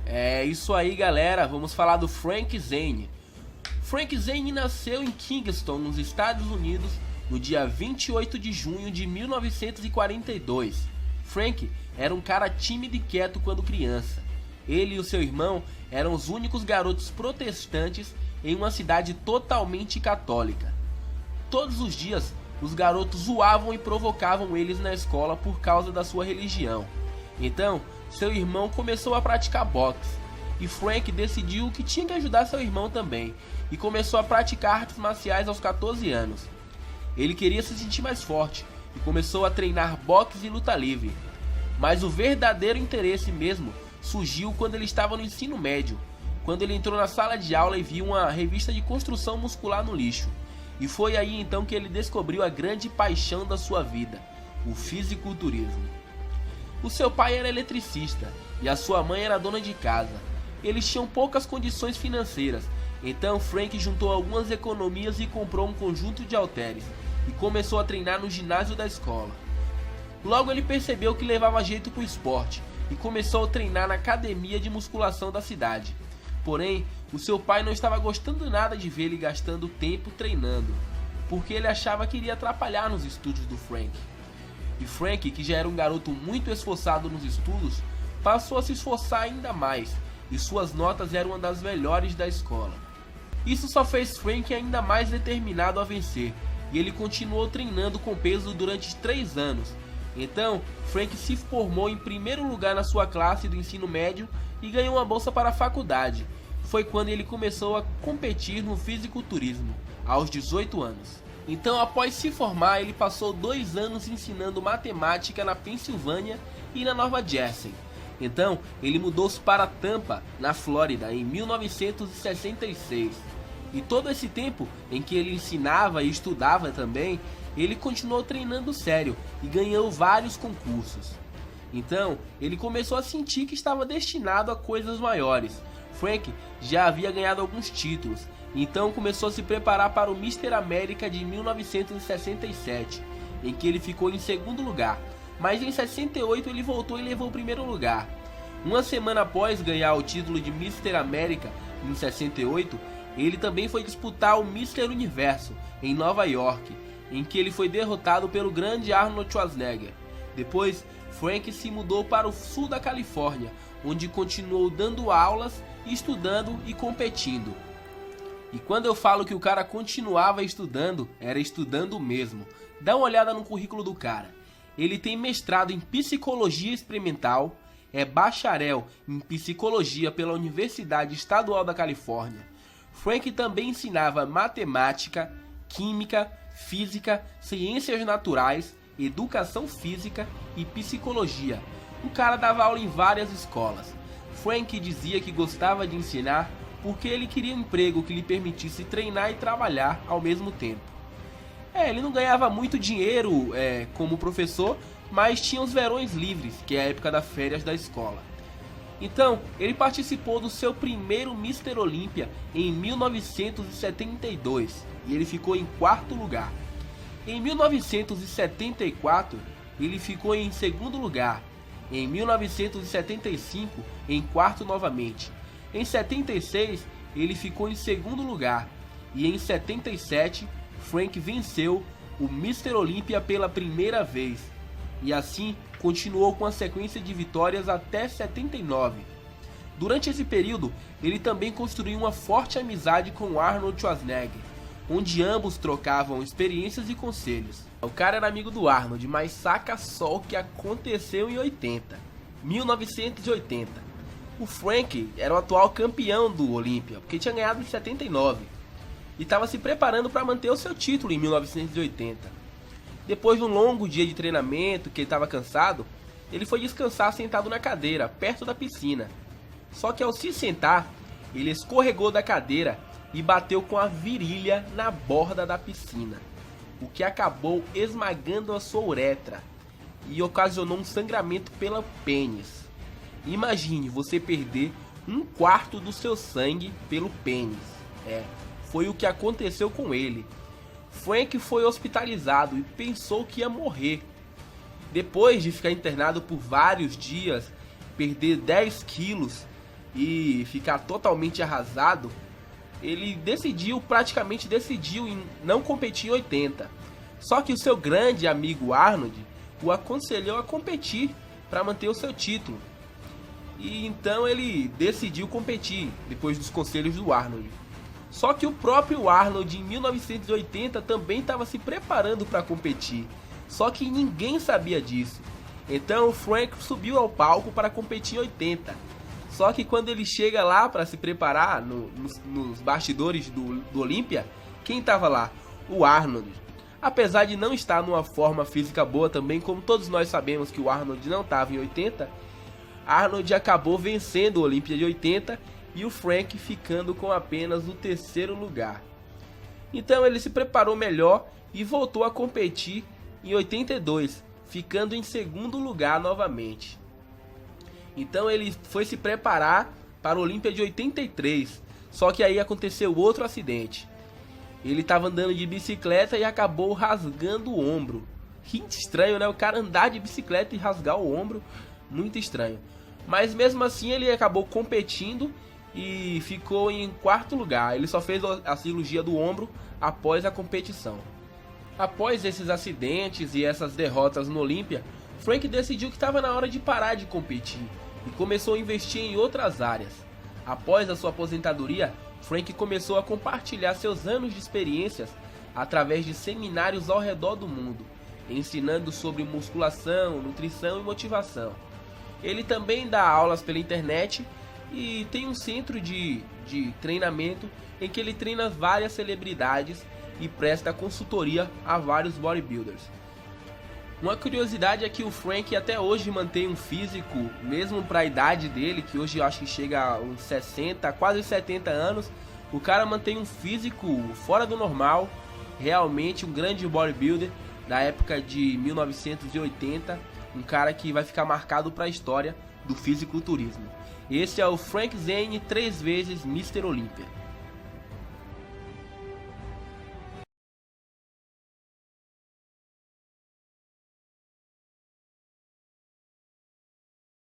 É isso aí, galera, vamos falar do Frank Zane. Frank Zane nasceu em Kingston, nos Estados Unidos, no dia 28 de junho de 1942. Frank era um cara tímido e quieto quando criança. Ele e o seu irmão eram os únicos garotos protestantes em uma cidade totalmente católica. Todos os dias, os garotos zoavam e provocavam eles na escola por causa da sua religião. Então, seu irmão começou a praticar boxe, e Frank decidiu que tinha que ajudar seu irmão também, e começou a praticar artes marciais aos 14 anos. Ele queria se sentir mais forte, e começou a treinar boxe e luta livre. Mas o verdadeiro interesse mesmo surgiu quando ele estava no ensino médio, quando ele entrou na sala de aula e viu uma revista de construção muscular no lixo. E foi aí então que ele descobriu a grande paixão da sua vida, o fisiculturismo. O seu pai era eletricista e a sua mãe era dona de casa. Eles tinham poucas condições financeiras, então Frank juntou algumas economias e comprou um conjunto de halteres e começou a treinar no ginásio da escola. Logo ele percebeu que levava jeito com o esporte e começou a treinar na academia de musculação da cidade. Porém, o seu pai não estava gostando nada de ver ele gastando tempo treinando, porque ele achava que iria atrapalhar nos estudos do Frank. E Frank, que já era um garoto muito esforçado nos estudos, passou a se esforçar ainda mais, e suas notas eram uma das melhores da escola. Isso só fez Frank ainda mais determinado a vencer, e ele continuou treinando com peso durante 3 anos. Então, Frank se formou em primeiro lugar na sua classe do ensino médio e ganhou uma bolsa para a faculdade. Foi quando ele começou a competir no fisiculturismo, aos 18 anos. Então, após se formar, ele passou 2 anos ensinando matemática na Pensilvânia e na Nova Jersey. Então, ele mudou-se para Tampa, na Flórida, em 1966. E todo esse tempo em que ele ensinava e estudava também, ele continuou treinando sério e ganhou vários concursos. Então, ele começou a sentir que estava destinado a coisas maiores. Frank já havia ganhado alguns títulos, então começou a se preparar para o Mr. América de 1967, em que ele ficou em segundo lugar, mas em 68 ele voltou e levou o primeiro lugar. Uma semana após ganhar o título de Mr. América em 68, ele também foi disputar o Mr. Universo em Nova York, em que ele foi derrotado pelo grande Arnold Schwarzenegger. Depois, Frank se mudou para o sul da Califórnia, onde continuou dando aulas, estudando e competindo. E quando eu falo que o cara continuava estudando, era estudando mesmo. Dá uma olhada no currículo do cara. Ele tem mestrado em Psicologia Experimental, é bacharel em Psicologia pela Universidade Estadual da Califórnia. Frank também ensinava matemática, química, física, ciências naturais, educação física e psicologia. O cara dava aula em várias escolas. Frank dizia que gostava de ensinar porque ele queria um emprego que lhe permitisse treinar e trabalhar ao mesmo tempo. Ele não ganhava muito dinheiro como professor, mas tinha os verões livres, que é a época das férias da escola. Então, ele participou do seu primeiro Mr. Olímpia em 1972 e ele ficou em 4º lugar. Em 1974, ele ficou em 2º lugar. Em 1975, em 4º novamente. Em 76, ele ficou em 2º lugar. E em 77, Frank venceu o Mr. Olímpia pela primeira vez. E assim, continuou com a sequência de vitórias até 79. Durante esse período, ele também construiu uma forte amizade com Arnold Schwarzenegger, onde ambos trocavam experiências e conselhos. O cara era amigo do Arnold, mas saca só o que aconteceu em 1980. O Frank era o atual campeão do Olímpia, porque tinha ganhado em 79, e estava se preparando para manter o seu título em 1980. Depois de um longo dia de treinamento, que ele estava cansado, ele foi descansar sentado na cadeira, perto da piscina. Só que ao se sentar, ele escorregou da cadeira e bateu com a virilha na borda da piscina, o que acabou esmagando a sua uretra e ocasionou um sangramento pelo pênis. Imagine você perder 1/4 do seu sangue pelo pênis. Foi o que aconteceu com ele. Frank foi hospitalizado e pensou que ia morrer. Depois de ficar internado por vários dias, perder 10 quilos, e ficar totalmente arrasado, ele praticamente decidiu em não competir em 80. Só que o seu grande amigo Arnold o aconselhou a competir para manter o seu título. E então ele decidiu competir depois dos conselhos do Arnold. Só que o próprio Arnold em 1980 também estava se preparando para competir. Só que ninguém sabia disso. Então o Frank subiu ao palco para competir em 80. Só que quando ele chega lá para se preparar nos bastidores do Olympia, quem estava lá? O Arnold. Apesar de não estar numa forma física boa também, como todos nós sabemos que o Arnold não estava em 80, Arnold acabou vencendo o Olympia de 80 e o Frank ficando com apenas o terceiro lugar. Então ele se preparou melhor e voltou a competir em 82, ficando em segundo lugar novamente. Então ele foi se preparar para o Olympia de 83, só que aí aconteceu outro acidente. Ele estava andando de bicicleta e acabou rasgando o ombro. Que estranho, né? O cara andar de bicicleta e rasgar o ombro, muito estranho. Mas mesmo assim ele acabou competindo e ficou em quarto lugar. Ele só fez a cirurgia do ombro após a competição. Após esses acidentes e essas derrotas no Olympia, Frank decidiu que estava na hora de parar de competir e começou a investir em outras áreas. Após a sua aposentadoria, Frank começou a compartilhar seus anos de experiências através de seminários ao redor do mundo, ensinando sobre musculação, nutrição e motivação. Ele também dá aulas pela internet e tem um centro de treinamento em que ele treina várias celebridades e presta consultoria a vários bodybuilders. Uma curiosidade é que o Frank até hoje mantém um físico, mesmo para a idade dele, que hoje eu acho que chega a uns 60, quase 70 anos, o cara mantém um físico fora do normal, realmente um grande bodybuilder da época de 1980, um cara que vai ficar marcado para a história do fisiculturismo. Esse é o Frank Zane, 3 vezes Mr. Olympia.